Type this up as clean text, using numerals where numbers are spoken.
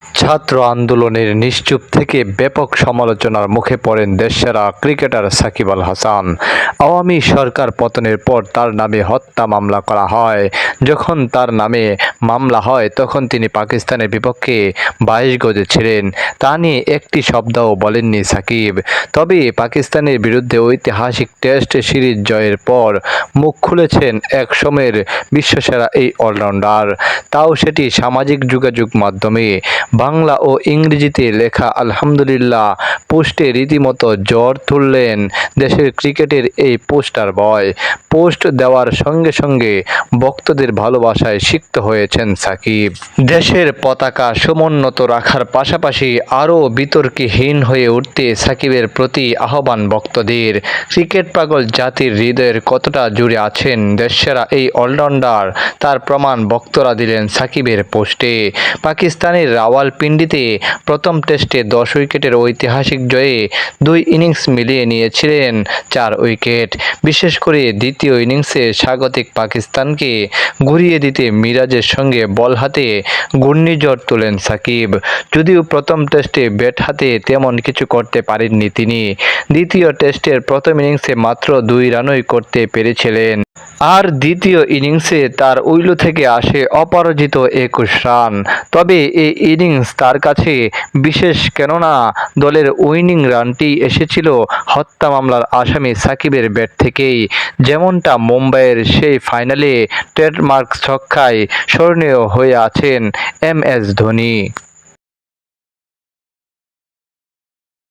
ছাত্র আন্দোলনের নিশ্চুপ থেকে ব্যাপক সমালোচনার মুখে পড়েন দেশসেরা ক্রিকেটার সাকিব আল হাসান। আওয়ামী সরকার পতনের পর তার নামে হত্যা মামলা করা হয়। যখন তার নামে মামলা হয় তখন তিনি পাকিস্তানের বিপক্ষে 22 গজে ছিলেন। তা নিয়ে একটি শব্দও বলেননি সাকিব। তবে পাকিস্তানের বিরুদ্ধে ঐতিহাসিক টেস্ট সিরিজ জয়ের পর মুখ খুলেছেন এক সময়ের বিশ্বসেরা এই অলরাউন্ডার। তাও সেটি সামাজিক যোগাযোগ মাধ্যমে। বাংলা ও ইংরেজিতে লেখা আলহামদুলিল্লাহ পোস্টে রীতিমতো জ্বর তুললেন দেশের ক্রিকেটের এই পোস্টার বয়। পোস্ট দেওয়ার সঙ্গে সঙ্গে ভক্তদের ভালোবাসায় সিক্ত হয়েছেন সাকিব। দেশের পতাকা সমুন্নত রাখার পাশাপাশি আরও বিতর্কহীন হয়ে উঠতে সাকিবের প্রতি আহ্বান ভক্তদের। ক্রিকেট পাগল জাতির হৃদয়ের কতটা জুড়ে আছেন দেশসেরা এই অলরাউন্ডার তার প্রমাণ ভক্তরা দিলেন সাকিবের পোস্টে। পাকিস্তানের রাওয়ালপিন্ডিতে প্রথম টেস্টে 10 উইকেটের ঐতিহাসিক জয়ে 2 ইনিংস মিলিয়ে নিয়েছিলেন 4 উইকেট। বিশেষ করে দ্বিতীয় ইনিংসে স্বাগতিক পাকিস্তানকে ঘুরিয়ে দিতে মিরাজের সঙ্গে বল হাতে ঘূর্ণিঝড় তোলেন সাকিব। যদিও প্রথম টেস্টে ব্যাট হাতে তেমন কিছু করতে পারেননি তিনি। দ্বিতীয় টেস্টের প্রথম ইনিংসে মাত্র 2 রানই করতে পেরেছিলেন। আর দ্বিতীয় ইনিংসে তার উইলো থেকে আসে অপরাজিত 21 রান। তবে এই ইনিংস তার কাছে বিশেষ, কেননা দলের উইনিং রানটি এসেছিল হত্যা মামলার আসামি সাকিবের ব্যাট থেকেই। যেমনটা মুম্বাইয়ের সেই ফাইনালে ট্রেডমার্ক ছক্কায় স্মরণীয় হয়ে আছেন MS ধোনি।